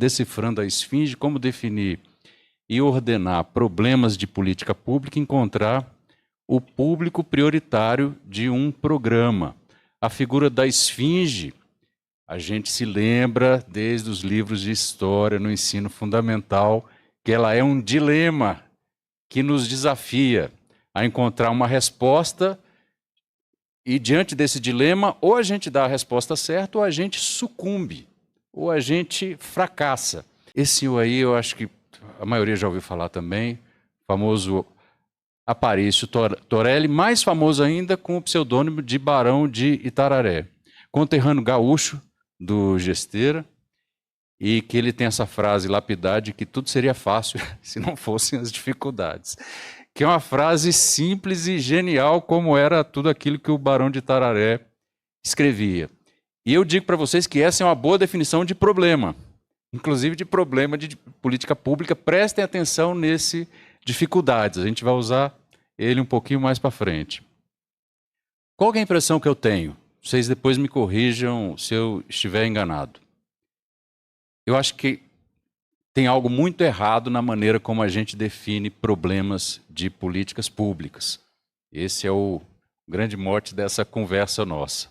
Decifrando a Esfinge, como definir e ordenar problemas de política pública e encontrar o público prioritário de um programa. A figura da Esfinge, a gente se lembra desde os livros de história no ensino fundamental, que ela é um dilema que nos desafia a encontrar uma resposta e, diante desse dilema, ou a gente dá a resposta certa ou a gente sucumbe, ou a gente fracassa. Esse senhor aí, eu acho que a maioria já ouviu falar também, famoso Aparício Torelli, mais famoso ainda com o pseudônimo de Barão de Itararé, conterrâneo gaúcho do Gesteira, e que ele tem essa frase lapidar de que tudo seria fácil se não fossem as dificuldades. Que é uma frase simples e genial, como era tudo aquilo que o Barão de Itararé escrevia. E eu digo para vocês que essa é uma boa definição de problema, inclusive de problema de política pública. Prestem atenção nesse dificuldades, a gente vai usar ele um pouquinho mais para frente. Qual é a impressão que eu tenho? Vocês depois me corrijam se eu estiver enganado. Eu acho que tem algo muito errado na maneira como a gente define problemas de políticas públicas. Esse é o grande mote dessa conversa nossa.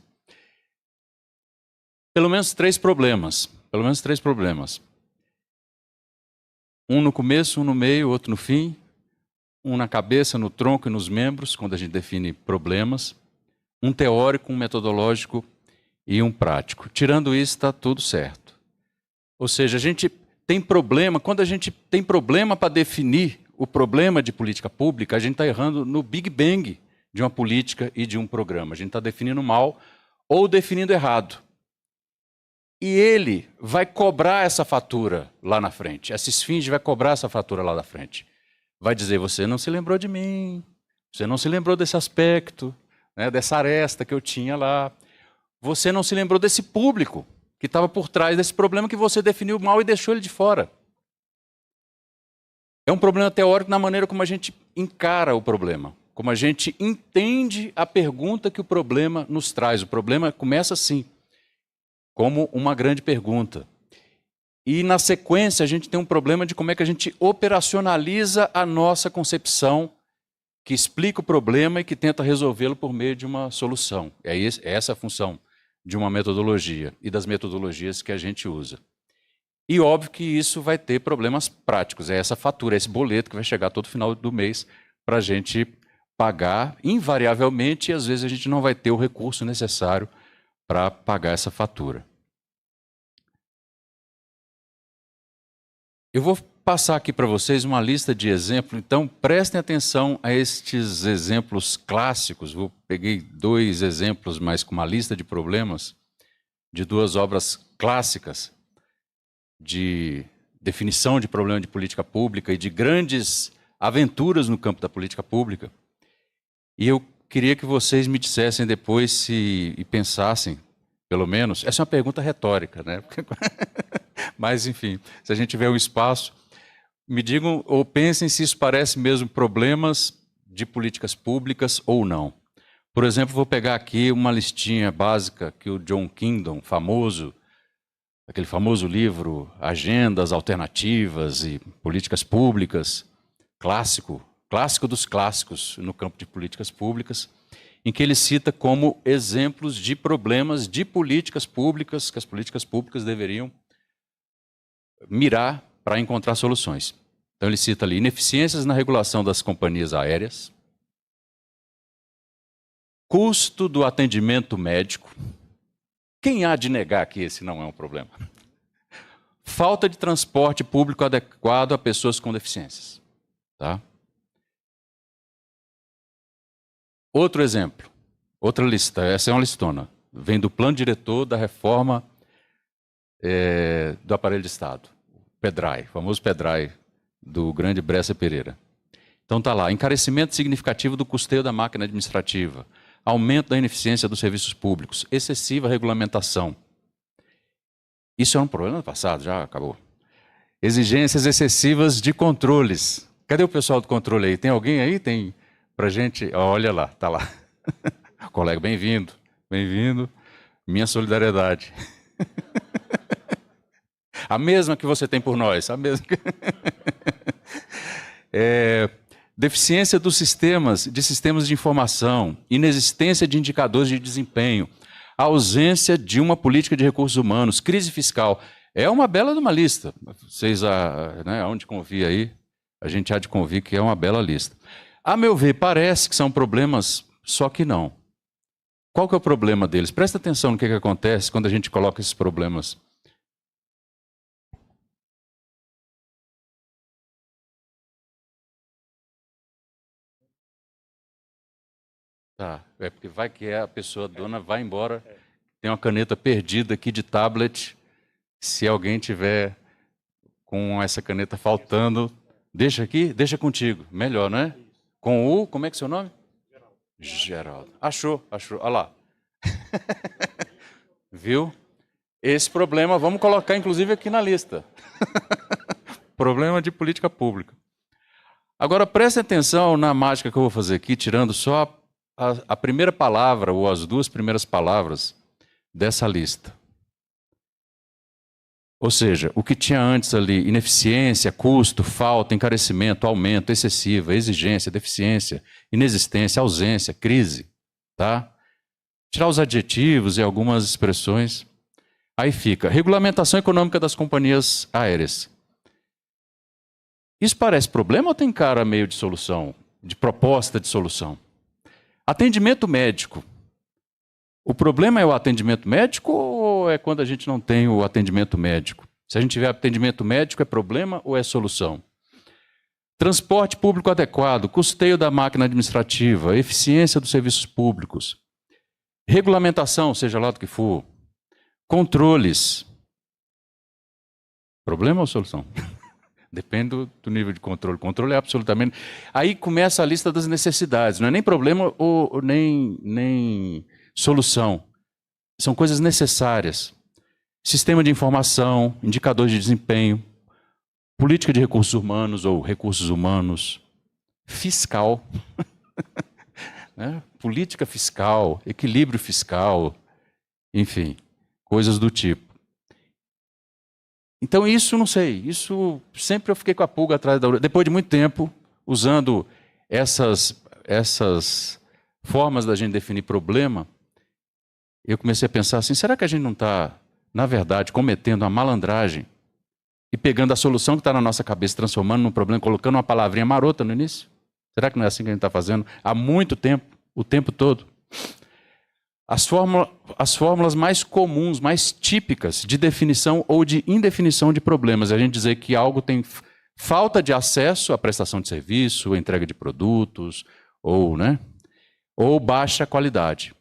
Pelo menos três problemas. Um no começo, um no meio, outro no fim. Um na cabeça, no tronco e nos membros, quando a gente define problemas. Um teórico, um metodológico e um prático. Tirando isso, está tudo certo. Ou seja, a gente tem problema, quando a gente tem problema para definir o problema de política pública, a gente está errando no Big Bang de uma política e de um programa. A gente está definindo mal ou definindo errado. E ele vai cobrar essa fatura lá na frente. Essa esfinge vai cobrar essa fatura lá na frente. Vai dizer, você não se lembrou de mim, você não se lembrou desse aspecto, né, dessa aresta que eu tinha lá. Você não se lembrou desse público que estava por trás desse problema que você definiu mal e deixou ele de fora. É um problema teórico na maneira como a gente encara o problema, como a gente entende a pergunta que o problema nos traz. O problema começa assim, como uma grande pergunta. E na sequência a gente tem um problema de como é que a gente operacionaliza a nossa concepção, que explica o problema e que tenta resolvê-lo por meio de uma solução. É essa a função de uma metodologia e das metodologias que a gente usa. E óbvio que isso vai ter problemas práticos, é essa fatura, é esse boleto que vai chegar todo final do mês para a gente pagar invariavelmente, e às vezes a gente não vai ter o recurso necessário para pagar essa fatura. Eu vou passar aqui para vocês uma lista de exemplos, então prestem atenção a estes exemplos clássicos. Peguei 2 exemplos, mas com uma lista de problemas, de 2 obras clássicas de definição de problema de política pública e de grandes aventuras no campo da política pública. E eu queria que vocês me dissessem depois e pensassem, pelo menos, essa é uma pergunta retórica, né? Mas, enfim, se a gente tiver um espaço, me digam ou pensem se isso parece mesmo problemas de políticas públicas ou não. Por exemplo, vou pegar aqui uma listinha básica que o John Kingdon, famoso, aquele famoso livro Agendas Alternativas e Políticas Públicas, clássico dos clássicos no campo de políticas públicas, em que ele cita como exemplos de problemas de políticas públicas que as políticas públicas deveriam mirar para encontrar soluções. Então ele cita ali ineficiências na regulação das companhias aéreas, custo do atendimento médico. Quem há de negar que esse não é um problema? Falta de transporte público adequado a pessoas com deficiências. Tá? Outro exemplo, outra lista, essa é uma listona, vem do plano diretor da reforma do aparelho de Estado, PEDRAE, famoso PEDRAE, do grande Bresser Pereira. Então está lá, encarecimento significativo do custeio da máquina administrativa, aumento da ineficiência dos serviços públicos, excessiva regulamentação. Isso é um problema do passado, já acabou. Exigências excessivas de controles. Cadê o pessoal do controle aí? Tem alguém aí? Tem pra gente? Olha lá, tá lá. Colega, bem-vindo, bem-vindo. Minha solidariedade. A mesma que você tem por nós. A mesma. Deficiência dos sistemas de informação, inexistência de indicadores de desempenho, ausência de uma política de recursos humanos, crise fiscal. É uma bela de uma lista. Vocês, né, onde convir aí, a gente há de convir que é uma bela lista. A meu ver, parece que são problemas, só que não. Qual que é o problema deles? Presta atenção no que acontece quando a gente coloca esses problemas. Tá, é porque vai que a pessoa dona vai embora, tem uma caneta perdida aqui de tablet. Se alguém tiver com essa caneta faltando, deixa aqui, deixa contigo. Melhor, não é? Com o, como é que é o seu nome? Geraldo. Achou. Olha lá. Viu? Esse problema, vamos colocar inclusive aqui na lista. Problema de política pública. Agora, preste atenção na mágica que eu vou fazer aqui, tirando só a primeira palavra, ou as duas primeiras palavras dessa lista. Ou seja, o que tinha antes ali, ineficiência, custo, falta, encarecimento, aumento, excessiva, exigência, deficiência, inexistência, ausência, crise, tá? Tirar os adjetivos e algumas expressões. Aí fica, regulamentação econômica das companhias aéreas. Isso parece problema ou tem cara meio de solução, de proposta de solução? Atendimento médico. O problema é o atendimento médico ou é quando a gente não tem o atendimento médico? Se a gente tiver atendimento médico, é problema ou é solução? Transporte público adequado, custeio da máquina administrativa, eficiência dos serviços públicos, regulamentação, seja lá do que for, controles. Problema ou solução? Depende do nível de controle. Controle é absolutamente... Aí começa a lista das necessidades. Não é nem problema ou nem solução. São coisas necessárias. Sistema de informação, indicadores de desempenho, política de recursos humanos ou recursos humanos, fiscal, né? Política fiscal, equilíbrio fiscal, enfim, coisas do tipo. Então isso, não sei, isso sempre eu fiquei com a pulga atrás da orelha. Depois de muito tempo, usando essas formas da gente definir problema, eu comecei a pensar assim, será que a gente não está, na verdade, cometendo uma malandragem e pegando a solução que está na nossa cabeça, transformando num problema, colocando uma palavrinha marota no início? Será que não é assim que a gente está fazendo há muito tempo, o tempo todo? As fórmulas mais comuns, mais típicas de definição ou de indefinição de problemas. A gente dizer que algo tem falta de acesso à prestação de serviço, entrega de produtos, ou baixa qualidade.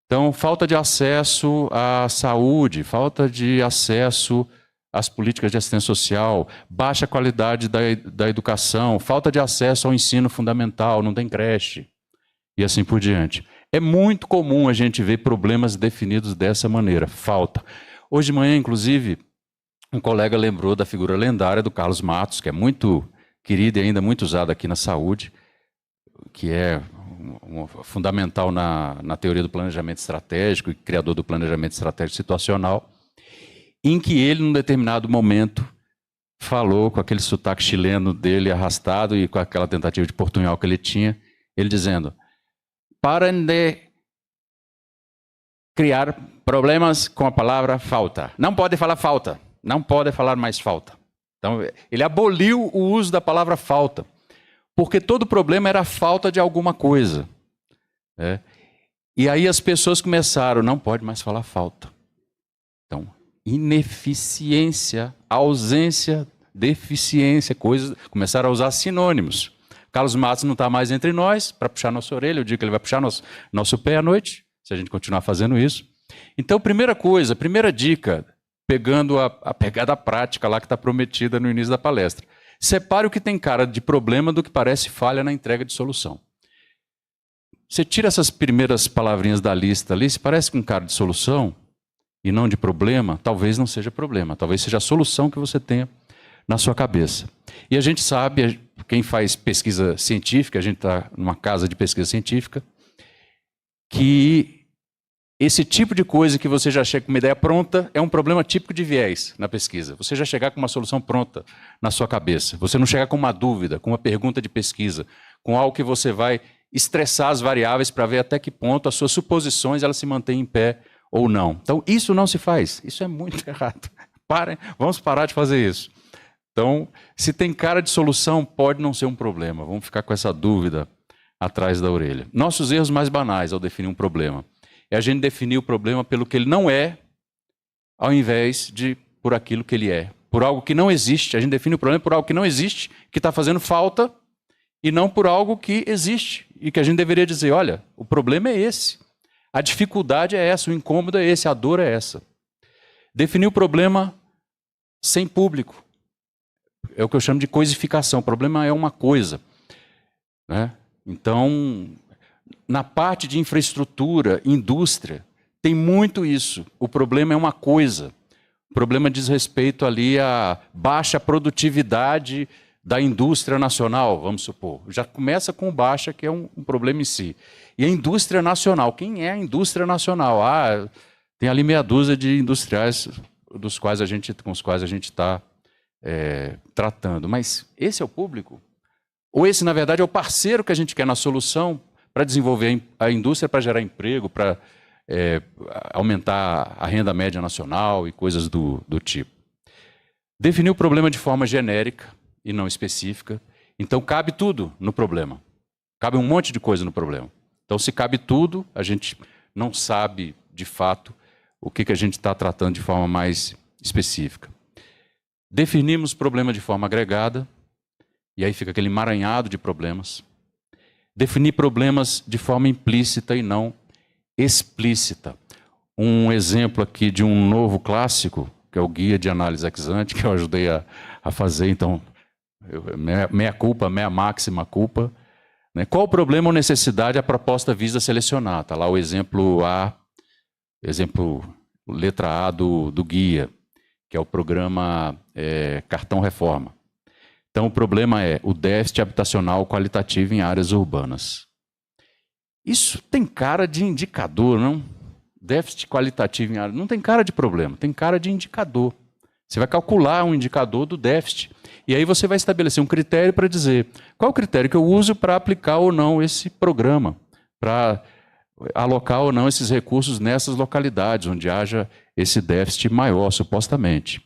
Então, falta de acesso à saúde, falta de acesso às políticas de assistência social, baixa qualidade da educação, falta de acesso ao ensino fundamental, não tem creche, e assim por diante. É muito comum a gente ver problemas definidos dessa maneira, falta. Hoje de manhã, inclusive, um colega lembrou da figura lendária do Carlos Matos, que é muito querido e ainda muito usado aqui na saúde, que é fundamental na teoria do planejamento estratégico e criador do planejamento estratégico situacional, em que ele, num determinado momento, falou com aquele sotaque chileno dele arrastado e com aquela tentativa de portunhol que ele tinha, ele dizendo: parem de criar problemas com a palavra falta. Não pode falar falta, não pode falar mais falta. Então, ele aboliu o uso da palavra falta. Porque todo problema era a falta de alguma coisa. Né? E aí as pessoas começaram, não pode mais falar falta. Então, ineficiência, ausência, deficiência, coisas, começaram a usar sinônimos. Carlos Matos não está mais entre nós para puxar nossa orelha, eu digo que ele vai puxar nosso pé à noite, se a gente continuar fazendo isso. Então, primeira dica, pegando a pegada prática lá que está prometida no início da palestra. Separe o que tem cara de problema do que parece falha na entrega de solução. Você tira essas primeiras palavrinhas da lista ali, se parece com cara de solução e não de problema, talvez não seja problema, talvez seja a solução que você tenha na sua cabeça. E a gente sabe, quem faz pesquisa científica, a gente está numa casa de pesquisa científica, que Esse tipo de coisa que você já chega com uma ideia pronta é um problema típico de viés na pesquisa. Você já chegar com uma solução pronta na sua cabeça. Você não chegar com uma dúvida, com uma pergunta de pesquisa, com algo que você vai estressar as variáveis para ver até que ponto as suas suposições elas se mantêm em pé ou não. Então, isso não se faz. Isso é muito errado. Parem, vamos parar de fazer isso. Então, se tem cara de solução, pode não ser um problema. Vamos ficar com essa dúvida atrás da orelha. Nossos erros mais banais ao definir um problema é a gente definir o problema pelo que ele não é, ao invés de por aquilo que ele é. Por algo que não existe. A gente define o problema por algo que não existe, que está fazendo falta, e não por algo que existe. E que a gente deveria dizer, olha, o problema é esse. A dificuldade é essa, o incômodo é esse, a dor é essa. Definir o problema sem público. É o que eu chamo de coisificação. O problema é uma coisa, né? Então, na parte de infraestrutura, indústria, tem muito isso. O problema é uma coisa. O problema diz respeito ali à baixa produtividade da indústria nacional, vamos supor. Já começa com baixa, que é um problema em si. E a indústria nacional. Quem é a indústria nacional? Ah, tem ali meia dúzia de industriais com os quais a gente está tratando. Mas esse é o público? Ou esse, na verdade, é o parceiro que a gente quer na solução para desenvolver a indústria, para gerar emprego, para aumentar a renda média nacional e coisas do tipo. Definir o problema de forma genérica e não específica. Então, cabe tudo no problema. Cabe um monte de coisa no problema. Então, se cabe tudo, a gente não sabe, de fato, o que a gente está tratando de forma mais específica. Definimos o problema de forma agregada, e aí fica aquele emaranhado de problemas. Definir problemas de forma implícita e não explícita. Um exemplo aqui de um novo clássico, que é o Guia de Análise Ex Ante, que eu ajudei a fazer, então, meia culpa, meia máxima culpa. Né? Qual o problema ou necessidade a proposta visa selecionar? Está lá o exemplo A, letra A do guia, que é o programa Cartão Reforma. Então, o problema é o déficit habitacional qualitativo em áreas urbanas. Isso tem cara de indicador, não? Déficit qualitativo em áreas... Não tem cara de problema, tem cara de indicador. Você vai calcular um indicador do déficit. E aí você vai estabelecer um critério para dizer qual é o critério que eu uso para aplicar ou não esse programa, para alocar ou não esses recursos nessas localidades, onde haja esse déficit maior, supostamente.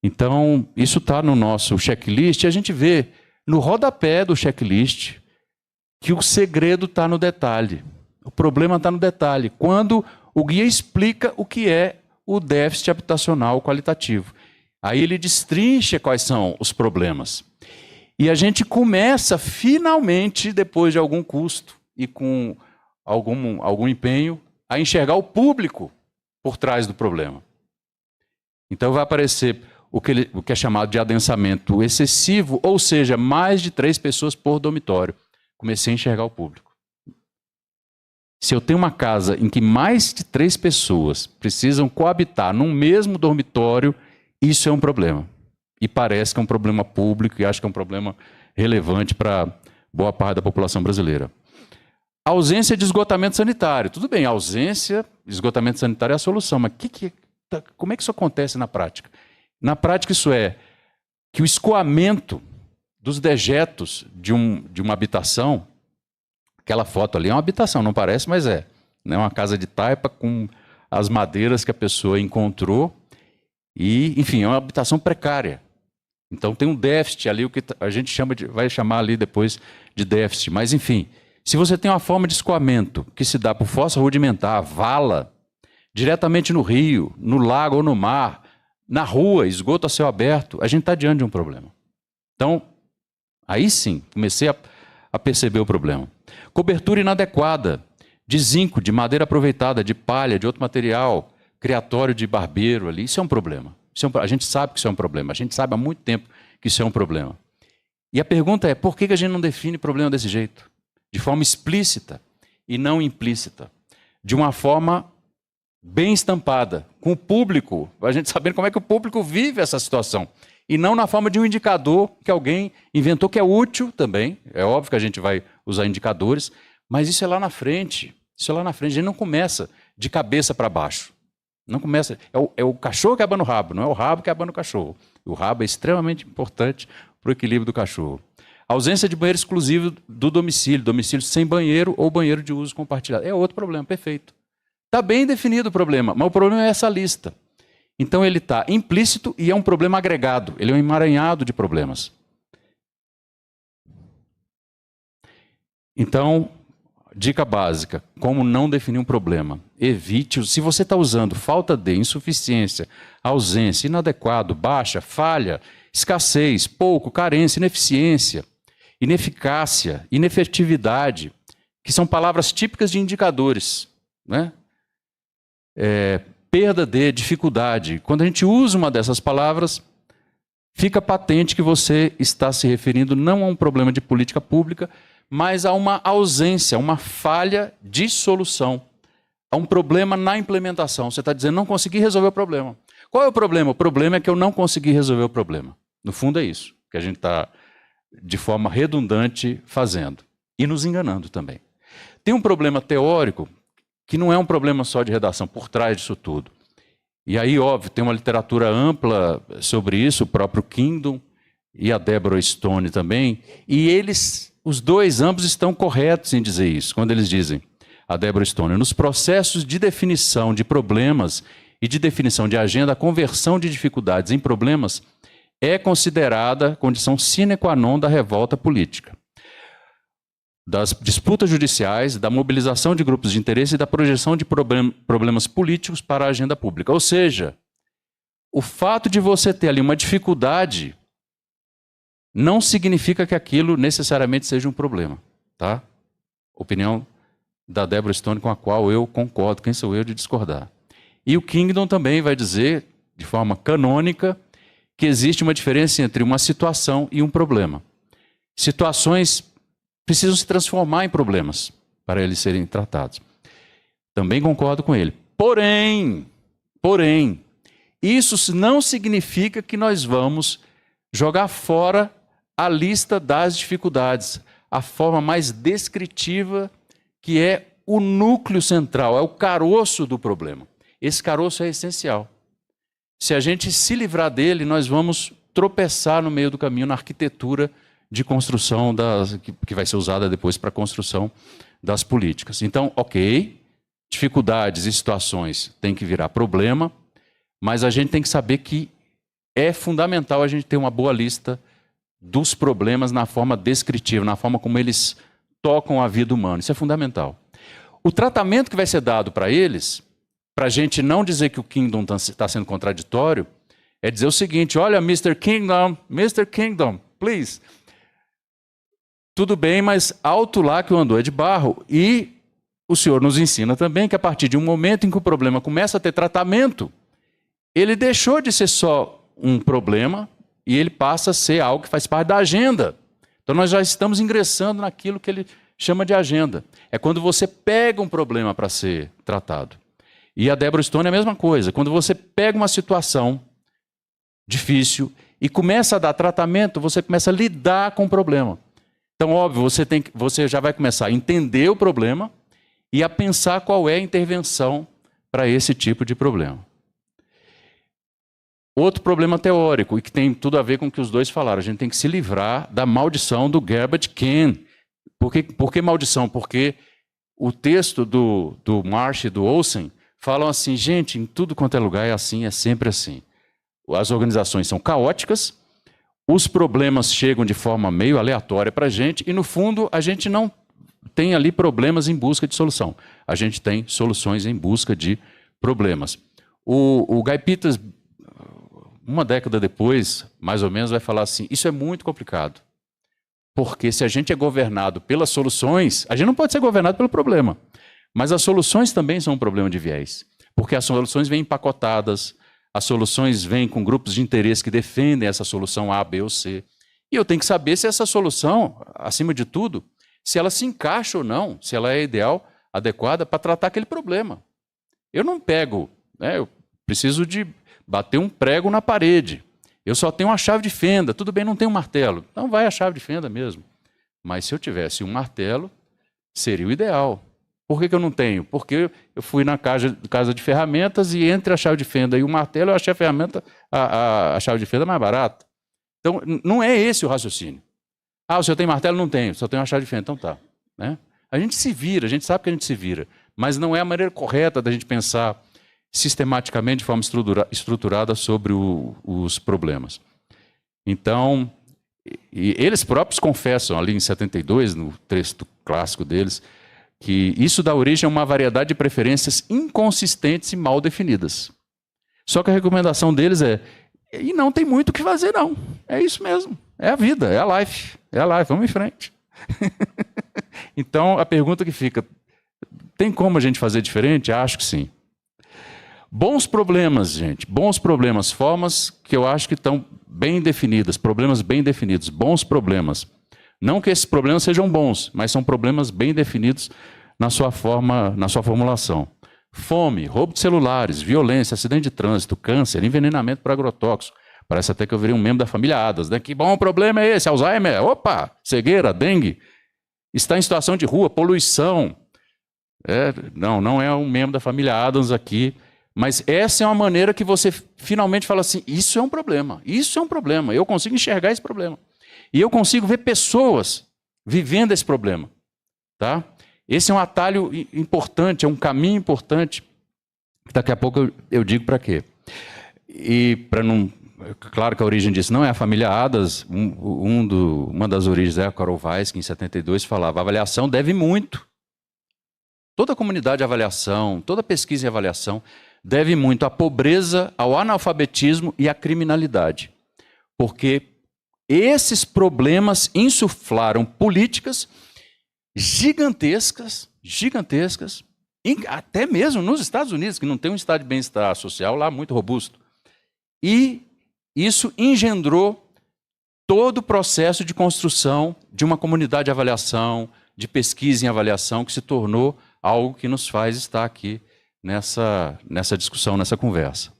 Então, isso está no nosso checklist, e a gente vê no rodapé do checklist que o segredo está no detalhe. O problema está no detalhe. Quando o guia explica o que é o déficit habitacional qualitativo. Aí ele destrincha quais são os problemas. E a gente começa, finalmente, depois de algum custo e com algum empenho, a enxergar o público por trás do problema. Então vai aparecer o que é chamado de adensamento excessivo, ou seja, mais de 3 pessoas por dormitório. Comecei a enxergar o público. Se eu tenho uma casa em que mais de 3 pessoas precisam coabitar num mesmo dormitório, isso é um problema. E parece que é um problema público e acho que é um problema relevante para boa parte da população brasileira. Ausência de esgotamento sanitário. Tudo bem, ausência de esgotamento sanitário é a solução, mas como é que isso acontece na prática? Na prática, isso é que o escoamento dos dejetos de uma habitação, aquela foto ali é uma habitação, não parece, mas é. Né? Uma casa de taipa com as madeiras que a pessoa encontrou e, enfim, é uma habitação precária. Então tem um déficit ali, o que a gente vai chamar ali depois de déficit. Mas, enfim, se você tem uma forma de escoamento que se dá por fossa rudimentar, vala, diretamente no rio, no lago ou no mar, na rua, esgoto a céu aberto, a gente está diante de um problema. Então, aí sim, comecei a perceber o problema. Cobertura inadequada de zinco, de madeira aproveitada, de palha, de outro material, criatório de barbeiro ali, isso é um problema. A gente sabe que isso é um problema, a gente sabe há muito tempo que isso é um problema. E a pergunta é, por que a gente não define problema desse jeito? De forma explícita e não implícita. De uma forma bem estampada, com o público, a gente sabendo como é que o público vive essa situação. E não na forma de um indicador que alguém inventou, que é útil também. É óbvio que a gente vai usar indicadores, mas isso é lá na frente. Isso é lá na frente. A gente não começa de cabeça para baixo. Não começa. É o cachorro que abana o rabo, não é o rabo que abana o cachorro. O rabo é extremamente importante para o equilíbrio do cachorro. Ausência de banheiro exclusivo do domicílio, domicílio sem banheiro ou banheiro de uso compartilhado. É outro problema, perfeito. Está bem definido o problema, mas o problema é essa lista. Então ele está implícito e é um problema agregado, ele é um emaranhado de problemas. Então, dica básica, como não definir um problema? Evite, se você está usando falta de, insuficiência, ausência, inadequado, baixa, falha, escassez, pouco, carência, ineficiência, ineficácia, inefetividade, que são palavras típicas de indicadores, né? Perda de, dificuldade. Quando a gente usa uma dessas palavras, fica patente que você está se referindo não a um problema de política pública, mas a uma ausência, uma falha de solução, a um problema na implementação. Você está dizendo, não consegui resolver o problema. Qual é o problema? O problema é que eu não consegui resolver o problema. No fundo é isso que a gente está, de forma redundante, fazendo. E nos enganando também. Tem um problema teórico que não é um problema só de redação, por trás disso tudo. E aí, óbvio, tem uma literatura ampla sobre isso, o próprio Kingdom e a Deborah Stone também, e eles, os dois, ambos estão corretos em dizer isso, quando eles dizem, a Deborah Stone, nos processos de definição de problemas e de definição de agenda, a conversão de dificuldades em problemas é considerada condição sine qua non da revolta política, das disputas judiciais, da mobilização de grupos de interesse e da projeção de problemas políticos para a agenda pública. Ou seja, o fato de você ter ali uma dificuldade não significa que aquilo necessariamente seja um problema, tá? Opinião da Deborah Stone com a qual eu concordo, quem sou eu de discordar. E o Kingdom também vai dizer, de forma canônica, que existe uma diferença entre uma situação e um problema. Situações precisam se transformar em problemas para eles serem tratados. Também concordo com ele. Porém, isso não significa que nós vamos jogar fora a lista das dificuldades, a forma mais descritiva, que é o núcleo central, é o caroço do problema. Esse caroço é essencial. Se a gente se livrar dele, nós vamos tropeçar no meio do caminho na arquitetura de construção que vai ser usada depois para a construção das políticas. Então, ok, dificuldades e situações têm que virar problema, mas a gente tem que saber que é fundamental a gente ter uma boa lista dos problemas na forma descritiva, na forma como eles tocam a vida humana. Isso é fundamental. O tratamento que vai ser dado para eles, para a gente não dizer que o Kingdom está sendo contraditório, é dizer o seguinte, olha, Mr. Kingdom, please. Tudo bem, mas alto lá que o andor é de barro. E o senhor nos ensina também que a partir de um momento em que o problema começa a ter tratamento, ele deixou de ser só um problema e ele passa a ser algo que faz parte da agenda. Então nós já estamos ingressando naquilo que ele chama de agenda. É quando você pega um problema para ser tratado. E a Deborah Stone é a mesma coisa. Quando você pega uma situação difícil e começa a dar tratamento, você começa a lidar com o problema. Então, óbvio, você já vai começar a entender o problema e a pensar qual é a intervenção para esse tipo de problema. Outro problema teórico, e que tem tudo a ver com o que os dois falaram, a gente tem que se livrar da maldição do Garbage Can. Por que maldição? Porque o texto do Marsh e do Olsen falam assim, gente, em tudo quanto é lugar é assim, é sempre assim. As organizações são caóticas, os problemas chegam de forma meio aleatória para a gente e, no fundo, a gente não tem ali problemas em busca de solução. A gente tem soluções em busca de problemas. O Guy Peters, uma década depois, mais ou menos, vai falar assim, isso é muito complicado. Porque se a gente é governado pelas soluções, a gente não pode ser governado pelo problema. Mas as soluções também são um problema de viés. Porque as soluções vêm empacotadas, as soluções vêm com grupos de interesse que defendem essa solução A, B ou C. E eu tenho que saber se essa solução, acima de tudo, se ela se encaixa ou não, se ela é ideal, adequada para tratar aquele problema. Eu não pego, né, eu preciso de bater um prego na parede. Eu só tenho uma chave de fenda, tudo bem, não tenho um martelo. Então vai a chave de fenda mesmo. Mas se eu tivesse um martelo, seria o ideal. Por que eu não tenho? Porque eu fui na casa de ferramentas e entre a chave de fenda e o martelo eu achei a chave de fenda mais barata. Então, não é esse o raciocínio. O senhor tem martelo? Não tenho, só tenho uma chave de fenda. Então tá. Né? A gente se vira, a gente sabe que a gente se vira, mas não é a maneira correta da gente pensar sistematicamente, de forma estruturada sobre os problemas. Então, eles próprios confessam ali em 72, no texto clássico deles, que isso dá origem a uma variedade de preferências inconsistentes e mal definidas. Só que a recomendação deles e não tem muito o que fazer não, é isso mesmo, é a vida, é a life, vamos em frente. Então, a pergunta que fica, tem como a gente fazer diferente? Acho que sim. Bons problemas, gente, bons problemas, formas que eu acho que estão bem definidas, problemas bem definidos, bons problemas. Não que esses problemas sejam bons, mas são problemas bem definidos na sua formulação. Fome, roubo de celulares, violência, acidente de trânsito, câncer, envenenamento por agrotóxico. Parece até que eu virei um membro da família Adas, né? Que bom problema é esse? Alzheimer, opa, cegueira, dengue. Está em situação de rua, poluição. Não é um membro da família Adams aqui, mas essa é uma maneira que você finalmente fala assim, isso é um problema, eu consigo enxergar esse problema. E eu consigo ver pessoas vivendo esse problema. Tá? Esse é um atalho importante, é um caminho importante. Daqui a pouco eu digo para quê. E para não... Claro que a origem disso não é a família Adas, uma das origens é a Carol Weiss, que em 72 falava, a avaliação deve muito. Toda a comunidade de avaliação, toda pesquisa em avaliação deve muito à pobreza, ao analfabetismo e à criminalidade. Porque esses problemas insuflaram políticas gigantescas, até mesmo nos Estados Unidos, que não tem um estado de bem-estar social lá muito robusto. E isso engendrou todo o processo de construção de uma comunidade de avaliação, de pesquisa em avaliação, que se tornou algo que nos faz estar aqui nessa discussão, nessa conversa.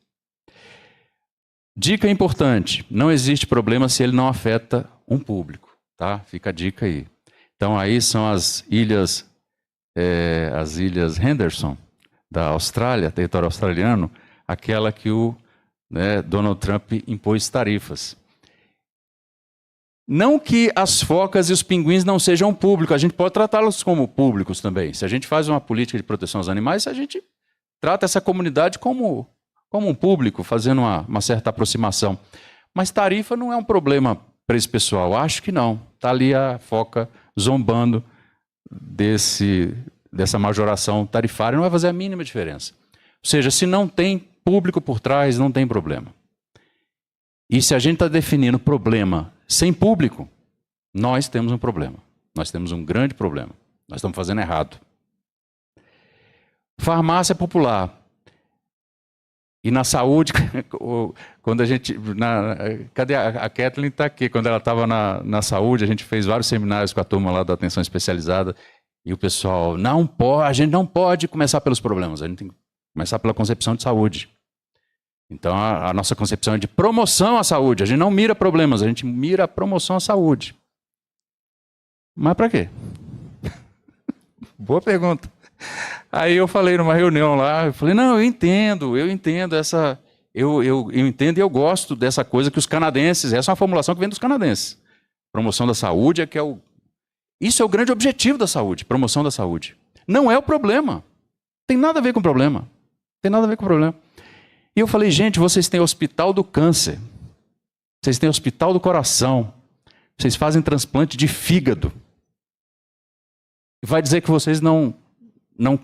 Dica importante, não existe problema se ele não afeta um público, tá? Fica a dica aí. Então aí são as ilhas Henderson, da Austrália, território australiano, aquela que o Donald Trump impôs tarifas. Não que as focas e os pinguins não sejam públicos, a gente pode tratá-los como públicos também. Se a gente faz uma política de proteção aos animais, a gente trata essa comunidade como um público, fazendo uma certa aproximação. Mas tarifa não é um problema para esse pessoal, acho que não. Está ali a foca zombando dessa majoração tarifária, não vai fazer a mínima diferença. Ou seja, se não tem público por trás, não tem problema. E se a gente está definindo problema sem público, nós temos um problema. Nós temos um grande problema. Nós estamos fazendo errado. Farmácia popular. E na saúde, quando a gente... cadê a Kathleen? Está aqui. Quando ela estava na saúde, a gente fez vários seminários com a turma lá da atenção especializada. E o pessoal, a gente não pode começar pelos problemas. A gente tem que começar pela concepção de saúde. Então, a nossa concepção é de promoção à saúde. A gente não mira problemas, a gente mira a promoção à saúde. Mas para quê? Boa pergunta. Aí eu falei numa reunião lá, eu falei, não, eu entendo essa... Eu entendo e eu gosto dessa coisa que os canadenses... Essa é uma formulação que vem dos canadenses. Promoção da saúde Isso é o grande objetivo da saúde, promoção da saúde. Não é o problema. Tem nada a ver com o problema. E eu falei, gente, vocês têm hospital do câncer, vocês têm hospital do coração, vocês fazem transplante de fígado. Vai dizer que vocês não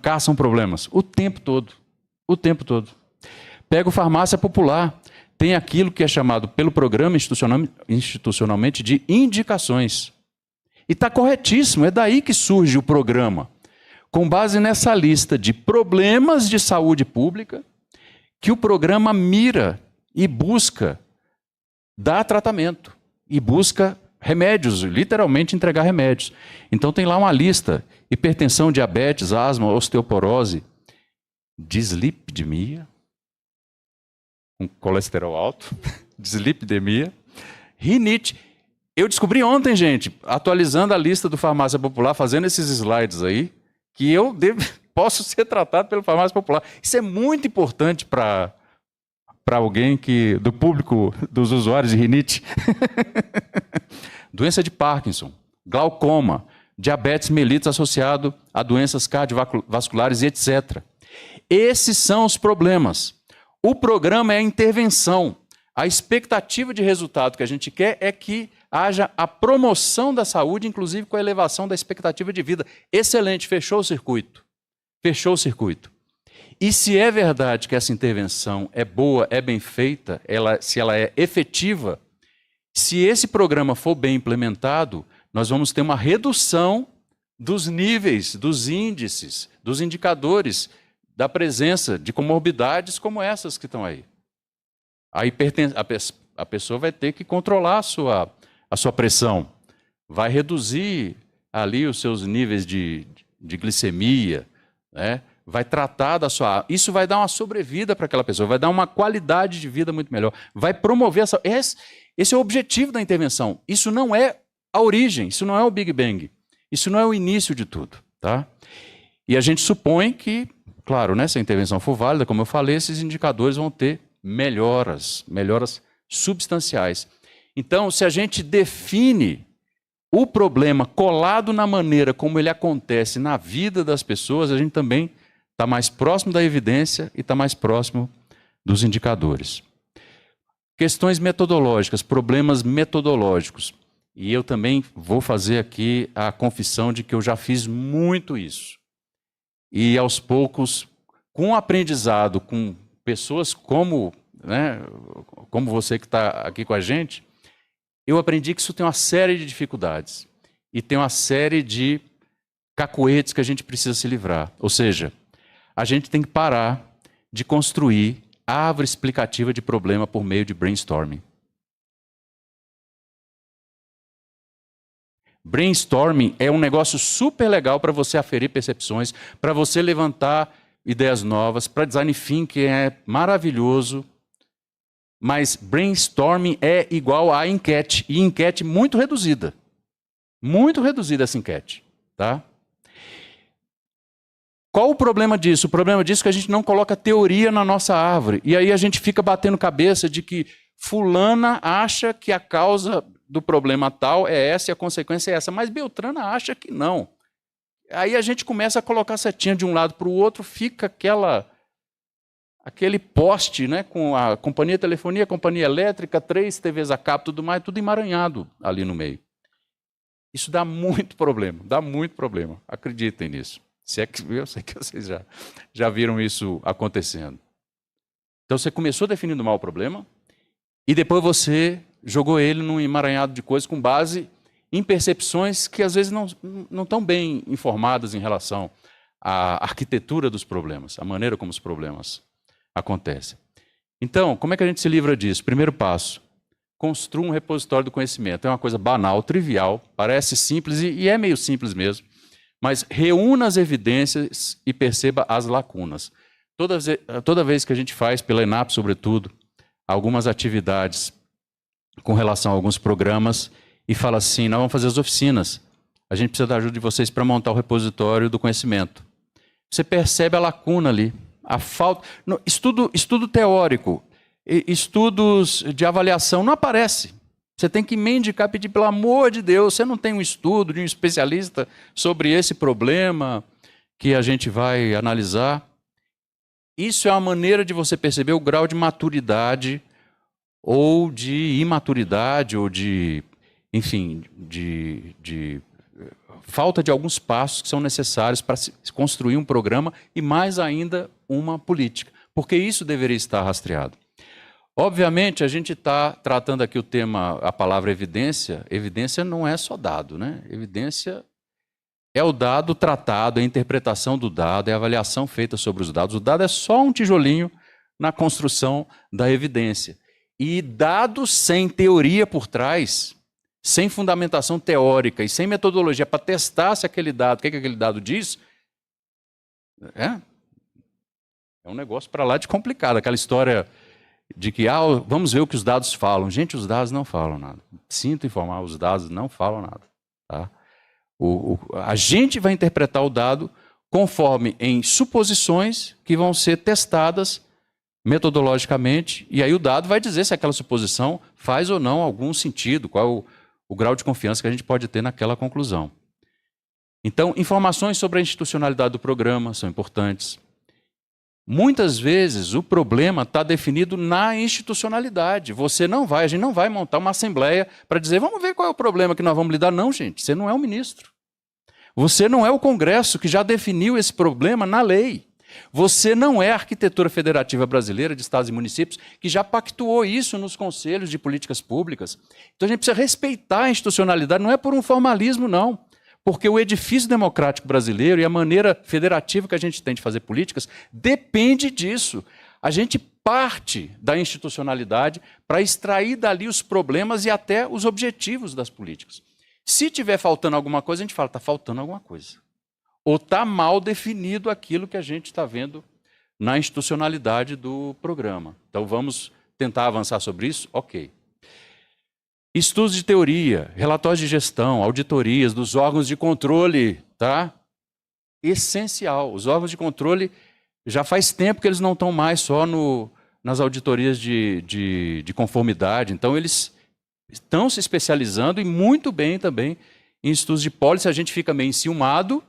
caçam problemas o tempo todo. Pega o farmácia popular, tem aquilo que é chamado pelo programa institucionalmente de indicações. E está corretíssimo, é daí que surge o programa. Com base nessa lista de problemas de saúde pública, que o programa mira e busca dar tratamento, e busca remédios, literalmente entregar remédios. Então tem lá uma lista, hipertensão, diabetes, asma, osteoporose, dislipidemia, com colesterol alto, dislipidemia, rinite. Eu descobri ontem, gente, atualizando a lista do Farmácia Popular, fazendo esses slides aí, que eu posso ser tratado pela farmácia popular. Isso é muito importante para alguém do público, dos usuários de rinite. Doença de Parkinson, glaucoma, diabetes mellitus associado a doenças cardiovasculares e etc. Esses são os problemas. O programa é a intervenção. A expectativa de resultado que a gente quer é que haja a promoção da saúde, inclusive com a elevação da expectativa de vida. Excelente, fechou o circuito. Fechou o circuito. E se é verdade que essa intervenção é boa, é bem feita, se ela é efetiva, se esse programa for bem implementado, nós vamos ter uma redução dos níveis, dos índices, dos indicadores da presença de comorbidades como essas que estão aí. A pessoa vai ter que controlar a sua pressão, vai reduzir ali os seus níveis de glicemia, né? Vai tratar da sua... Isso vai dar uma sobrevida para aquela pessoa, vai dar uma qualidade de vida muito melhor, vai promover essa... Esse é o objetivo da intervenção. Isso não é a origem, isso não é o Big Bang, isso não é o início de tudo, tá? E a gente supõe que, claro, né, se a intervenção for válida, como eu falei, esses indicadores vão ter melhoras substanciais. Então, se a gente define o problema colado na maneira como ele acontece na vida das pessoas, a gente também está mais próximo da evidência e está mais próximo dos indicadores. Questões metodológicas, problemas metodológicos. E eu também vou fazer aqui a confissão de que eu já fiz muito isso. E aos poucos, com o aprendizado, com pessoas como você que está aqui com a gente, eu aprendi que isso tem uma série de dificuldades. E tem uma série de cacoetes que a gente precisa se livrar. Ou seja, a gente tem que parar de construir árvore explicativa de problema por meio de brainstorming. Brainstorming é um negócio super legal para você aferir percepções, para você levantar ideias novas, para design thinking é maravilhoso, mas brainstorming é igual a enquete, e enquete muito reduzida. Muito reduzida essa enquete, tá? Qual o problema disso? O problema disso é que a gente não coloca teoria na nossa árvore. E aí a gente fica batendo cabeça de que fulana acha que a causa do problema tal é essa e a consequência é essa. Mas Beltrana acha que não. Aí a gente começa a colocar setinha de um lado para o outro, fica aquele poste, né, com a companhia de telefonia, a companhia elétrica, 3 TVs a cabo, tudo mais, tudo emaranhado ali no meio. Isso dá muito problema. Acreditem nisso. Eu sei que vocês já viram isso acontecendo. Então você começou definindo mal o problema e depois você jogou ele num emaranhado de coisas com base em percepções que às vezes não estão bem informadas em relação à arquitetura dos problemas, a maneira como os problemas acontecem. Então, como é que a gente se livra disso? Primeiro passo, construa um repositório do conhecimento. É uma coisa banal, trivial, parece simples e é meio simples mesmo. Mas reúna as evidências e perceba as lacunas. Toda vez que a gente faz, pela ENAP sobretudo, algumas atividades com relação a alguns programas e fala assim, nós vamos fazer as oficinas, a gente precisa da ajuda de vocês para montar o repositório do conhecimento. Você percebe a lacuna ali, a falta... Estudo teórico, estudos de avaliação, não aparece. Você tem que mendigar, pedir, pelo amor de Deus, você não tem um estudo de um especialista sobre esse problema que a gente vai analisar. Isso é uma maneira de você perceber o grau de maturidade ou de imaturidade ou de, enfim, de falta de alguns passos que são necessários para se construir um programa e mais ainda uma política, porque isso deveria estar rastreado. Obviamente, a gente está tratando aqui o tema, a palavra evidência. Evidência não é só dado, né? Evidência é o dado tratado, é a interpretação do dado, é a avaliação feita sobre os dados. O dado é só um tijolinho na construção da evidência. E dados sem teoria por trás, sem fundamentação teórica e sem metodologia para testar se aquele dado, o que aquele dado diz, é um negócio para lá de complicado. Aquela história de que, vamos ver o que os dados falam. Gente, os dados não falam nada. Sinto informar, os dados não falam nada. Tá? A gente vai interpretar o dado conforme em suposições que vão ser testadas metodologicamente, e aí o dado vai dizer se aquela suposição faz ou não algum sentido, qual é o grau de confiança que a gente pode ter naquela conclusão. Então, informações sobre a institucionalidade do programa são importantes. Muitas vezes o problema está definido na institucionalidade. A gente não vai montar uma assembleia para dizer, vamos ver qual é o problema que nós vamos lidar. Não, gente, você não é o ministro. Você não é o Congresso que já definiu esse problema na lei. Você não é a arquitetura federativa brasileira de estados e municípios que já pactuou isso nos conselhos de políticas públicas. Então a gente precisa respeitar a institucionalidade, não é por um formalismo, não. Porque o edifício democrático brasileiro e a maneira federativa que a gente tem de fazer políticas depende disso. A gente parte da institucionalidade para extrair dali os problemas e até os objetivos das políticas. Se tiver faltando alguma coisa, a gente fala, está faltando alguma coisa. Ou está mal definido aquilo que a gente está vendo na institucionalidade do programa. Então vamos tentar avançar sobre isso? Ok. Estudos de teoria, relatórios de gestão, auditorias dos órgãos de controle, tá? Essencial. Os órgãos de controle, já faz tempo que eles não estão mais só nas auditorias de conformidade. Então eles estão se especializando e muito bem também em estudos de pólice. A gente fica meio enciumado,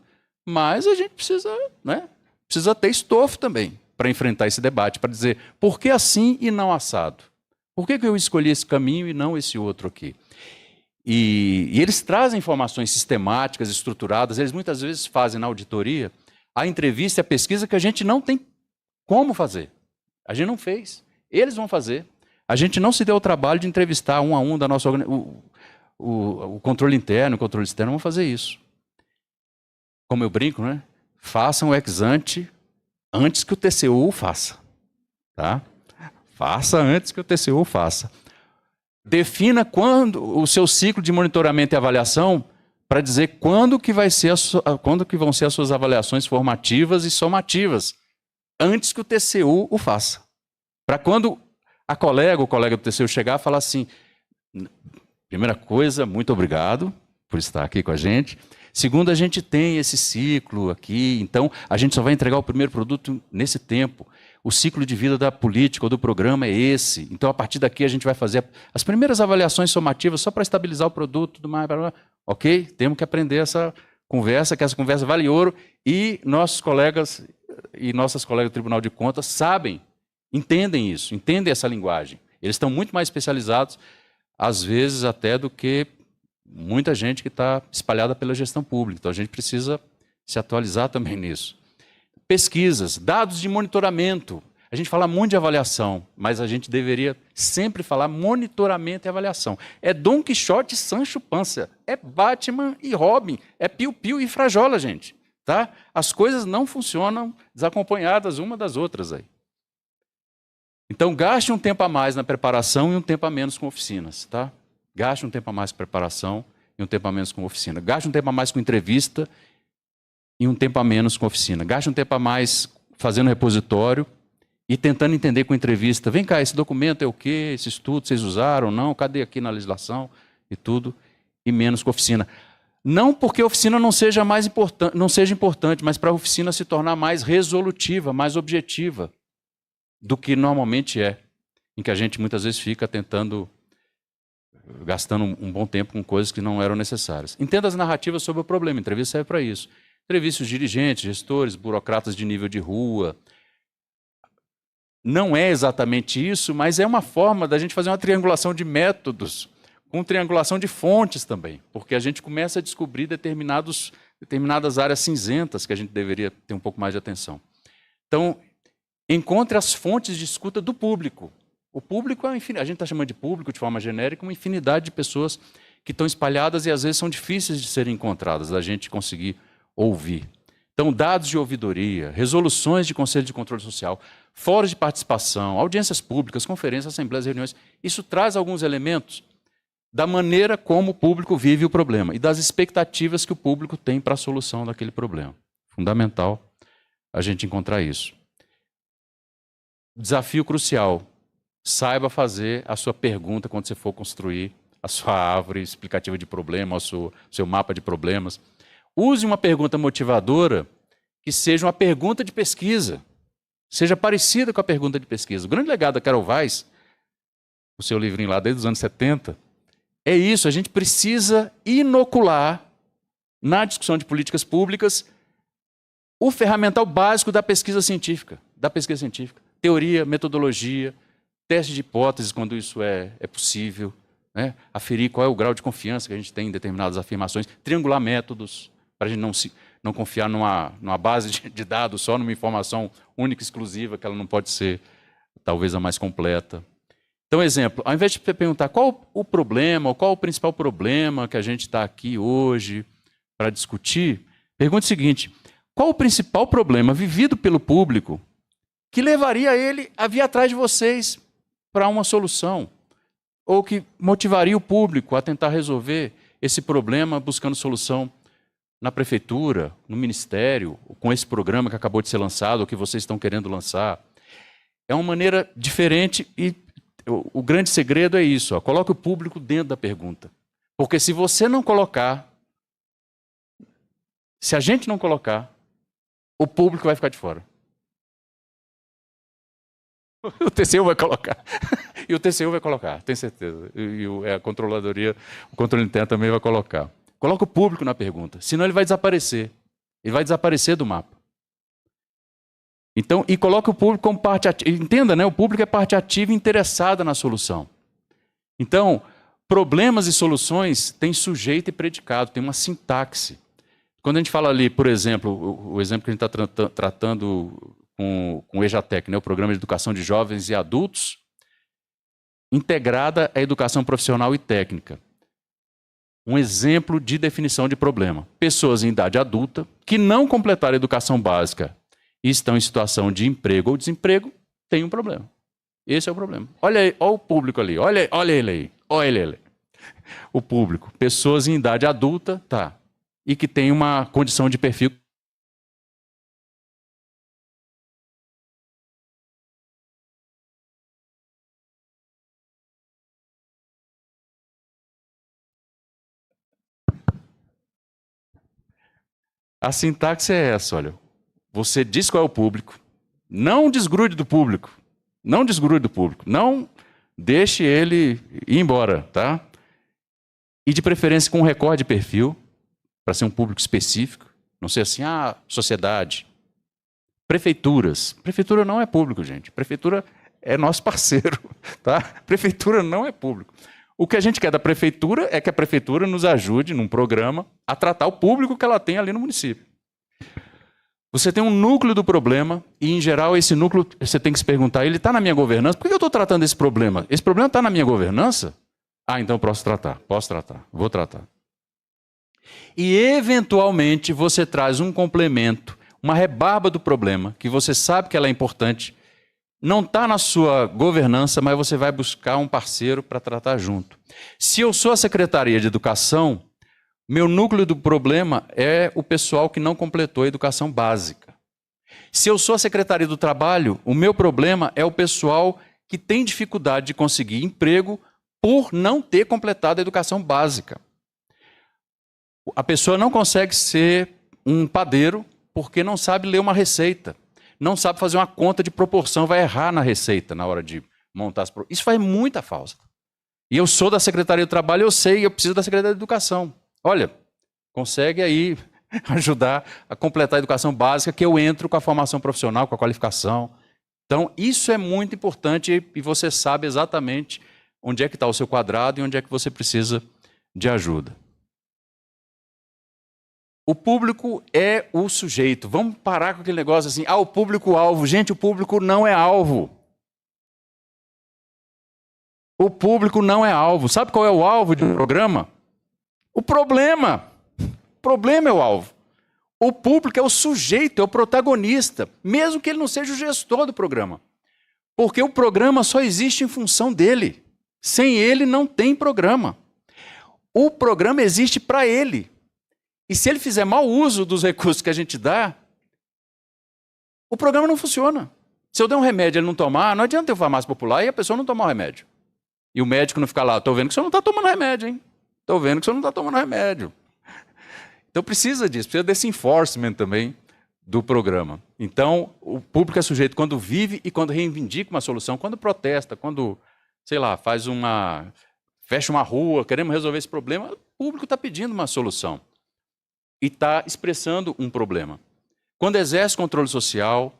mas a gente precisa ter estofo também para enfrentar esse debate, para dizer por que assim e não assado? Por que eu escolhi esse caminho e não esse outro aqui? E eles trazem informações sistemáticas, estruturadas, eles muitas vezes fazem na auditoria a entrevista e a pesquisa que a gente não tem como fazer. A gente não fez. Eles vão fazer. A gente não se deu o trabalho de entrevistar um a um da nossa o controle interno, o controle externo, vão fazer isso. Como eu brinco, né? Façam o ex ante antes que o TCU o faça. Tá? Faça antes que o TCU o faça. Defina quando o seu ciclo de monitoramento e avaliação para dizer quando que vão ser as suas avaliações formativas e somativas, antes que o TCU o faça. Para quando o colega do TCU chegar e falar assim, primeira coisa, muito obrigado por estar aqui com a gente. Segundo, a gente tem esse ciclo aqui, então a gente só vai entregar o primeiro produto nesse tempo. O ciclo de vida da política ou do programa é esse. Então, a partir daqui, a gente vai fazer as primeiras avaliações somativas só para estabilizar o produto, tudo mais. Ok? Temos que aprender essa conversa, que essa conversa vale ouro. E nossos colegas e nossas colegas do Tribunal de Contas sabem, entendem isso, entendem essa linguagem. Eles estão muito mais especializados, às vezes, até do que muita gente que está espalhada pela gestão pública. Então, a gente precisa se atualizar também nisso. Pesquisas, dados de monitoramento. A gente fala muito de avaliação, mas a gente deveria sempre falar monitoramento e avaliação. É Dom Quixote e Sancho Panza, é Batman e Robin, é Piu-Piu e Frajola, gente. Tá? As coisas não funcionam desacompanhadas uma das outras aí. Então, gaste um tempo a mais na preparação e um tempo a menos com oficinas. Tá? Gaste um tempo a mais com preparação e um tempo a menos com oficina. Gaste um tempo a mais com entrevista e um tempo a menos com oficina. Gaste um tempo a mais fazendo repositório e tentando entender com entrevista. Vem cá, esse documento é o quê? Esse estudo vocês usaram ou não? Cadê aqui na legislação? E tudo. E menos com oficina. Não porque a oficina não seja importante, mas para a oficina se tornar mais resolutiva, mais objetiva do que normalmente é. Em que a gente muitas vezes fica gastando um bom tempo com coisas que não eram necessárias. Entenda as narrativas sobre o problema. A entrevista serve para isso. Entrevista os dirigentes, gestores, burocratas de nível de rua. Não é exatamente isso, mas é uma forma da gente fazer uma triangulação de métodos, com triangulação de fontes também, porque a gente começa a descobrir determinadas áreas cinzentas que a gente deveria ter um pouco mais de atenção. Então, encontre as fontes de escuta do público. O público, a gente está chamando de público de forma genérica, uma infinidade de pessoas que estão espalhadas e às vezes são difíceis de serem encontradas, da gente conseguir ouvir. Então, dados de ouvidoria, resoluções de Conselho de Controle Social, fóruns de participação, audiências públicas, conferências, assembleias, reuniões, isso traz alguns elementos da maneira como o público vive o problema e das expectativas que o público tem para a solução daquele problema. Fundamental a gente encontrar isso. Desafio crucial. Saiba fazer a sua pergunta quando você for construir a sua árvore explicativa de problema, o seu mapa de problemas. Use uma pergunta motivadora que seja uma pergunta de pesquisa, seja parecida com a pergunta de pesquisa. O grande legado da Carol Vaz, o seu livrinho lá desde os anos 70, é isso, a gente precisa inocular na discussão de políticas públicas o ferramental básico da pesquisa científica, teoria, metodologia, teste de hipóteses quando isso é possível, né? Aferir qual é o grau de confiança que a gente tem em determinadas afirmações, triangular métodos, para a gente não confiar numa base de dados só, numa informação única e exclusiva, que ela não pode ser talvez a mais completa. Então, exemplo, ao invés de perguntar qual o problema, ou qual o principal problema que a gente está aqui hoje para discutir, pergunte o seguinte: qual o principal problema vivido pelo público que levaria ele a vir atrás de vocês para uma solução? Ou que motivaria o público a tentar resolver esse problema buscando solução na prefeitura, no ministério, com esse programa que acabou de ser lançado, ou que vocês estão querendo lançar? É uma maneira diferente e o grande segredo é isso, ó, coloque o público dentro da pergunta. Porque se você não colocar, se a gente não colocar, o público vai ficar de fora. O TCU vai colocar. E o TCU vai colocar, tenho certeza. E a controladoria, o controle interno também vai colocar. Coloca o público na pergunta, senão ele vai desaparecer. Ele vai desaparecer do mapa. Então, e coloca o público como parte ativa. Entenda, né? O público é parte ativa e interessada na solução. Então, problemas e soluções têm sujeito e predicado, tem uma sintaxe. Quando a gente fala ali, por exemplo, o exemplo que a gente está tratando com o EJATEC, né? O Programa de Educação de Jovens e Adultos, integrada à educação profissional e técnica. Um exemplo de definição de problema. Pessoas em idade adulta que não completaram a educação básica e estão em situação de emprego ou desemprego, têm um problema. Esse é o problema. Olha aí, olha o público ali, olha ele aí, olha ele aí. O público, pessoas em idade adulta, tá, e que tem uma condição de perfil. A sintaxe é essa, olha. Você diz qual é o público, não desgrude do público, não desgrude do público, não deixe ele ir embora, tá? E de preferência com um recorde de perfil, para ser um público específico, não ser assim, sociedade. Prefeituras. Prefeitura não é público, gente. Prefeitura é nosso parceiro, tá? Prefeitura não é público. O que a gente quer da prefeitura é que a prefeitura nos ajude num programa a tratar o público que ela tem ali no município. Você tem um núcleo do problema e, em geral, esse núcleo, você tem que se perguntar, ele está na minha governança? Por que eu estou tratando esse problema? Esse problema está na minha governança? Então eu posso tratar, vou tratar. E, eventualmente, você traz um complemento, uma rebarba do problema, que você sabe que ela é importante, não está na sua governança, mas você vai buscar um parceiro para tratar junto. Se eu sou a Secretaria de Educação, meu núcleo do problema é o pessoal que não completou a educação básica. Se eu sou a Secretaria do Trabalho, o meu problema é o pessoal que tem dificuldade de conseguir emprego por não ter completado a educação básica. A pessoa não consegue ser um padeiro porque não sabe ler uma receita, não sabe fazer uma conta de proporção, vai errar na receita na hora de montar as... Isso faz muita falta. E eu sou da Secretaria do Trabalho, eu sei, eu preciso da Secretaria de Educação. Olha, consegue aí ajudar a completar a educação básica, que eu entro com a formação profissional, com a qualificação. Então, isso é muito importante e você sabe exatamente onde é que está o seu quadrado e onde é que você precisa de ajuda. O público é o sujeito. Vamos parar com aquele negócio assim, o público-alvo. Gente, o público não é alvo. O público não é alvo. Sabe qual é o alvo de um programa? O problema. O problema é o alvo. O público é o sujeito, é o protagonista, mesmo que ele não seja o gestor do programa. Porque o programa só existe em função dele. Sem ele não tem programa. O programa existe para ele. E se ele fizer mau uso dos recursos que a gente dá, o programa não funciona. Se eu der um remédio e ele não tomar, não adianta ter farmácia popular e a pessoa não tomar o remédio. E o médico não ficar lá, estou vendo que o senhor não está tomando remédio, hein? Estou vendo que o senhor não está tomando remédio. Então precisa disso, precisa desse enforcement também do programa. Então, o público é sujeito quando vive e quando reivindica uma solução, quando protesta, quando, sei lá, fecha uma rua, queremos resolver esse problema, o público está pedindo uma solução e está expressando um problema. Quando exerce controle social,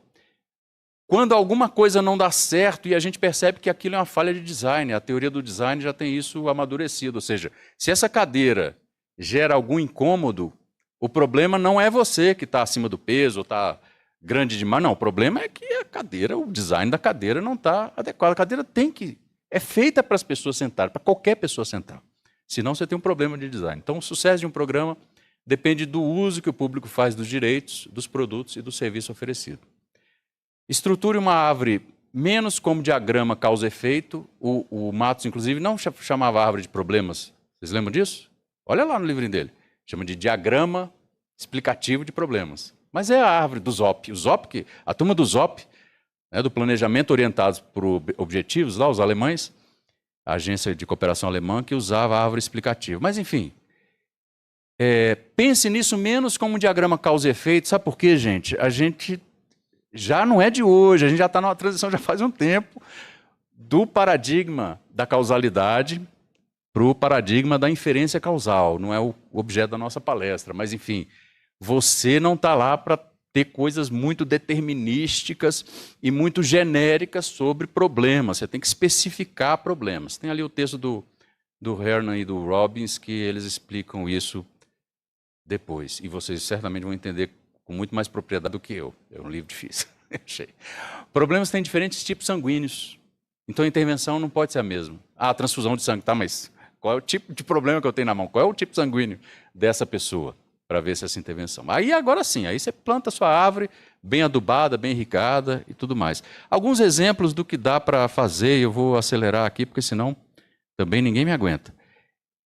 quando alguma coisa não dá certo e a gente percebe que aquilo é uma falha de design, a teoria do design já tem isso amadurecido, ou seja, se essa cadeira gera algum incômodo, o problema não é você que está acima do peso ou está grande demais, não, o problema é que a cadeira, o design da cadeira não está adequado, a cadeira é feita para as pessoas sentarem, para qualquer pessoa sentar, senão você tem um problema de design. Então o sucesso de um programa depende do uso que o público faz dos direitos, dos produtos e do serviço oferecido. Estruture uma árvore menos como diagrama causa-efeito. O Matos, inclusive, não chamava a árvore de problemas. Vocês lembram disso? Olha lá no livrinho dele. Chama de diagrama explicativo de problemas. Mas é a árvore do ZOP. O ZOP, a turma do ZOP, né, do Planejamento Orientado por Objetivos, lá os alemães, a agência de cooperação alemã, que usava a árvore explicativa. Mas, enfim, pense nisso menos como um diagrama causa-efeito. Sabe por quê, gente? A gente já não é de hoje, a gente já está numa transição já faz um tempo do paradigma da causalidade para o paradigma da inferência causal. Não é o objeto da nossa palestra, mas, enfim, você não está lá para ter coisas muito determinísticas e muito genéricas sobre problemas. Você tem que especificar problemas. Tem ali o texto do Hernan e do Robbins que eles explicam isso depois. E vocês certamente vão entender com muito mais propriedade do que eu. É um livro difícil. Achei. Problemas têm diferentes tipos sanguíneos. Então a intervenção não pode ser a mesma. Ah, transfusão de sangue, tá, mas qual é o tipo de problema que eu tenho na mão? Qual é o tipo sanguíneo dessa pessoa? Para ver se essa intervenção. Aí agora sim, aí você planta a sua árvore bem adubada, bem irrigada e tudo mais. Alguns exemplos do que dá para fazer, eu vou acelerar aqui, porque senão também ninguém me aguenta.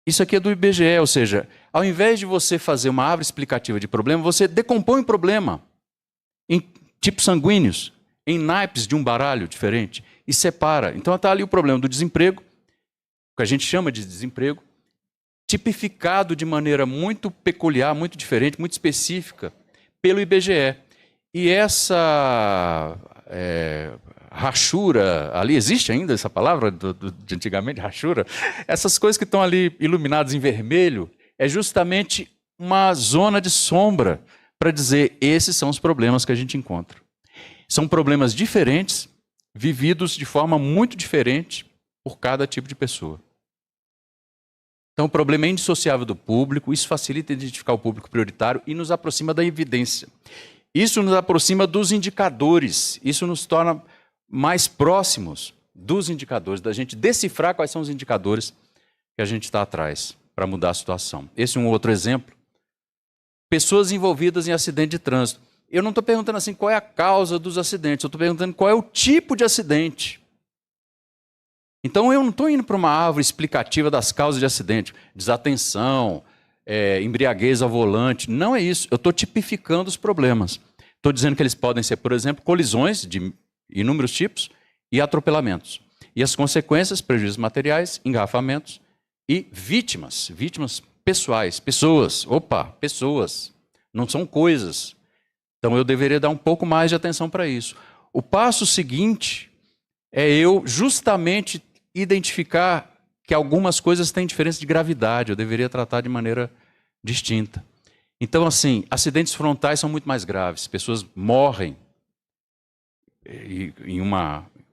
Isso aqui é do IBGE, ou seja, ao invés de você fazer uma árvore explicativa de problema, você decompõe o problema em tipos sanguíneos, em naipes de um baralho diferente, e separa. Então está ali o problema do desemprego, que a gente chama de desemprego, tipificado de maneira muito peculiar, muito diferente, muito específica, pelo IBGE. E essa rachura, ali existe ainda essa palavra de antigamente, rachura? Essas coisas que estão ali iluminadas em vermelho, é justamente uma zona de sombra para dizer, esses são os problemas que a gente encontra. São problemas diferentes, vividos de forma muito diferente por cada tipo de pessoa. Então o problema é indissociável do público, isso facilita identificar o público prioritário e nos aproxima da evidência. Isso nos aproxima dos indicadores, isso nos torna mais próximos dos indicadores, da gente decifrar quais são os indicadores que a gente está atrás para mudar a situação. Esse é um outro exemplo. Pessoas envolvidas em acidente de trânsito. Eu não estou perguntando assim qual é a causa dos acidentes, eu estou perguntando qual é o tipo de acidente. Então eu não estou indo para uma árvore explicativa das causas de acidente, desatenção, embriaguez ao volante, não é isso. Eu estou tipificando os problemas. Estou dizendo que eles podem ser, por exemplo, colisões de inúmeros tipos e atropelamentos. E as consequências, prejuízos materiais, engarrafamentos e vítimas pessoais, pessoas, pessoas, não são coisas. Então eu deveria dar um pouco mais de atenção para isso. O passo seguinte é eu justamente identificar que algumas coisas têm diferença de gravidade, eu deveria tratar de maneira distinta. Então, assim, acidentes frontais são muito mais graves, pessoas morrem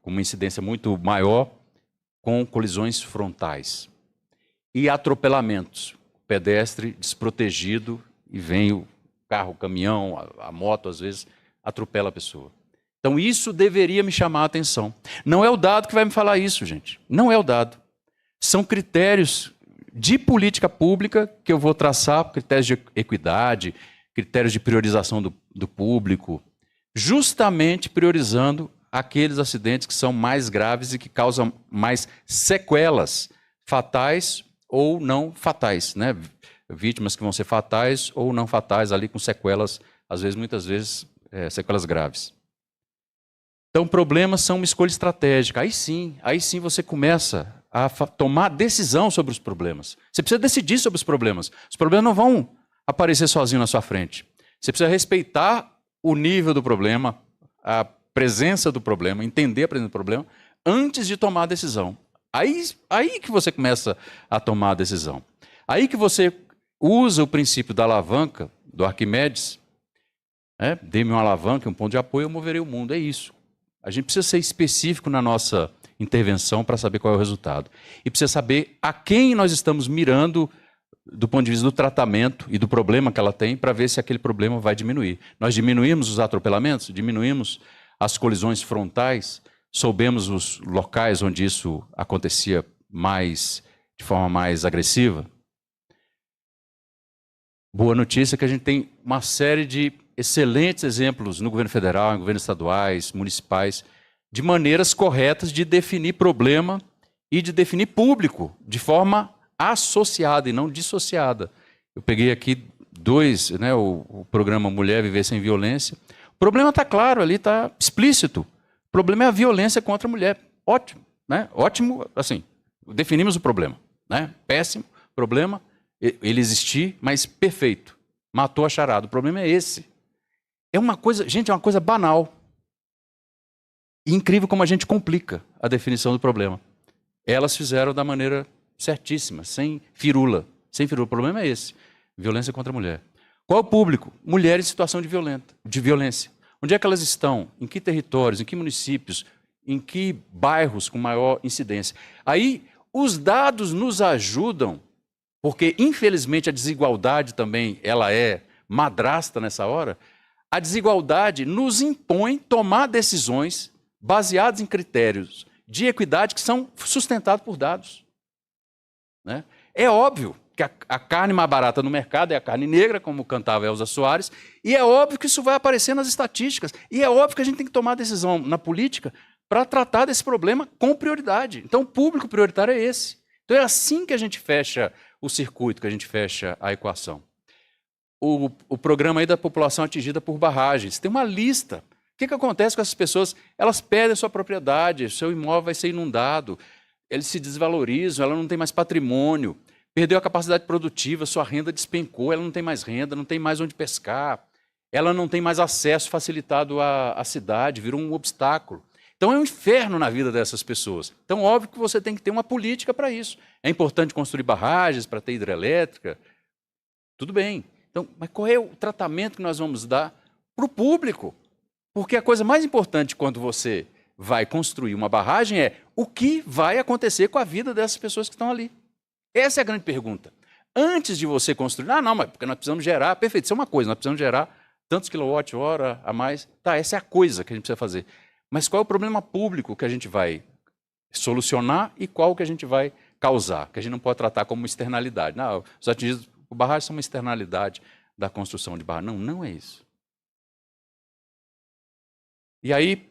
com uma incidência muito maior com colisões frontais. E atropelamentos, pedestre desprotegido e vem o carro, o caminhão, a moto, às vezes, atropela a pessoa. Então isso deveria me chamar a atenção. Não é o dado que vai me falar isso, gente. Não é o dado. São critérios de política pública que eu vou traçar, critérios de equidade, critérios de priorização do público, justamente priorizando aqueles acidentes que são mais graves e que causam mais sequelas fatais ou não fatais, né? Vítimas que vão ser fatais ou não fatais ali com sequelas, às vezes, muitas vezes, sequelas graves. Então, problemas são uma escolha estratégica. Aí sim você começa a tomar decisão sobre os problemas. Você precisa decidir sobre os problemas. Os problemas não vão aparecer sozinhos na sua frente. Você precisa respeitar o nível do problema, a presença do problema, entender a presença do problema, antes de tomar a decisão. Aí que você começa a tomar a decisão. Aí que você usa o princípio da alavanca, do Arquimedes, dê-me uma alavanca, um ponto de apoio, eu moverei o mundo. É isso. A gente precisa ser específico na nossa intervenção para saber qual é o resultado. E precisa saber a quem nós estamos mirando do ponto de vista do tratamento e do problema que ela tem, para ver se aquele problema vai diminuir. Nós diminuímos os atropelamentos, diminuímos as colisões frontais, soubemos os locais onde isso acontecia de forma mais agressiva. Boa notícia é que a gente tem uma série de excelentes exemplos no governo federal, em governos estaduais, municipais, de maneiras corretas de definir problema e de definir público de forma associada e não dissociada. Eu peguei aqui dois, o programa Mulher Viver Sem Violência. O problema está claro ali, está explícito. O problema é a violência contra a mulher. Ótimo, ótimo, assim, definimos o problema. Péssimo problema, ele existir, mas perfeito. Matou a charada. O problema é esse. É uma coisa, gente, é uma coisa banal. E incrível como a gente complica a definição do problema. Elas fizeram da maneira certíssima, sem firula. Sem firula. O problema é esse. Violência contra a mulher. Qual é o público? Mulheres em situação de violência. Onde é que elas estão? Em que territórios? Em que municípios? Em que bairros com maior incidência? Aí, os dados nos ajudam, porque, infelizmente, a desigualdade também ela é madrasta nessa hora. A desigualdade nos impõe tomar decisões baseadas em critérios de equidade que são sustentados por dados. É óbvio que a carne mais barata no mercado é a carne negra, como cantava Elza Soares, e é óbvio que isso vai aparecer nas estatísticas, e é óbvio que a gente tem que tomar decisão na política para tratar desse problema com prioridade. Então, o público prioritário é esse. Então, é assim que a gente fecha o circuito, que a gente fecha a equação. O programa aí da população atingida por barragens, tem uma lista. O que acontece com essas pessoas? Elas perdem a sua propriedade, seu imóvel vai ser inundado, eles se desvalorizam, ela não tem mais patrimônio, perdeu a capacidade produtiva, sua renda despencou, ela não tem mais renda, não tem mais onde pescar, ela não tem mais acesso facilitado à cidade, virou um obstáculo. Então é um inferno na vida dessas pessoas. Então, óbvio que você tem que ter uma política para isso. É importante construir barragens para ter hidrelétrica, tudo bem. Então, mas qual é o tratamento que nós vamos dar para o público? Porque a coisa mais importante quando você vai construir uma barragem é o que vai acontecer com a vida dessas pessoas que estão ali. Essa é a grande pergunta. Antes de você construir, não, mas porque nós precisamos gerar, perfeito, isso é uma coisa, nós precisamos gerar tantos quilowatt-hora a mais. Tá, essa é a coisa que a gente precisa fazer. Mas qual é o problema público que a gente vai solucionar e qual que a gente vai causar? Que a gente não pode tratar como externalidade. Não, os atingidos por barragens são uma externalidade da construção de barragens. Não, não é isso. E aí,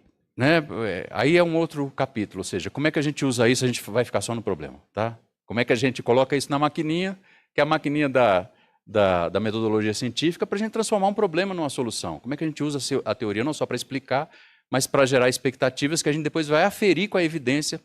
aí é um outro capítulo, ou seja, como é que a gente usa isso, a gente vai ficar só no problema, tá? Como é que a gente coloca isso na maquininha, que é a maquininha da metodologia científica, para a gente transformar um problema numa solução? Como é que a gente usa a teoria não só para explicar, mas para gerar expectativas que a gente depois vai aferir com a evidência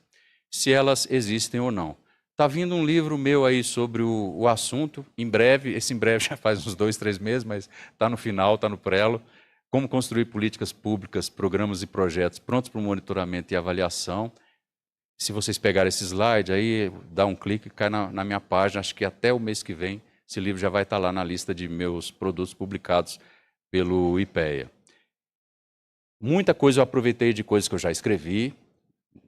se elas existem ou não. Está vindo um livro meu aí sobre o assunto, em breve, esse em breve já faz uns 2, 3 meses, mas está no final, está no prelo. Como construir políticas públicas, programas e projetos prontos para o monitoramento e avaliação. Se vocês pegarem esse slide aí, dá um clique, cai na minha página, acho que até o mês que vem esse livro já vai estar lá na lista de meus produtos publicados pelo IPEA. Muita coisa eu aproveitei de coisas que eu já escrevi.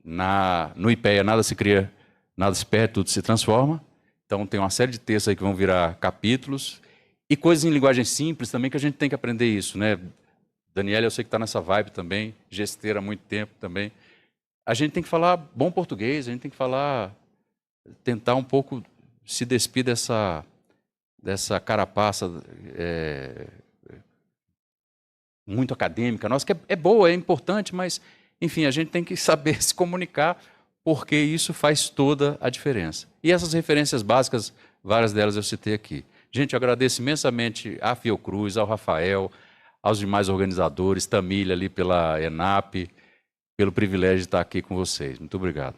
No IPEA nada se cria, nada se perde, tudo se transforma. Então tem uma série de textos aí que vão virar capítulos. E coisas em linguagem simples também que a gente tem que aprender isso, Daniela, eu sei que está nessa vibe também, gesteira há muito tempo também. A gente tem que falar bom português, a gente tem que tentar um pouco se despir dessa carapaça muito acadêmica nossa, que é boa, é importante, mas, enfim, a gente tem que saber se comunicar, porque isso faz toda a diferença. E essas referências básicas, várias delas eu citei aqui. Gente, eu agradeço imensamente à Fiocruz, ao Rafael, aos demais organizadores, Tamília ali pela ENAP, pelo privilégio de estar aqui com vocês. Muito obrigado.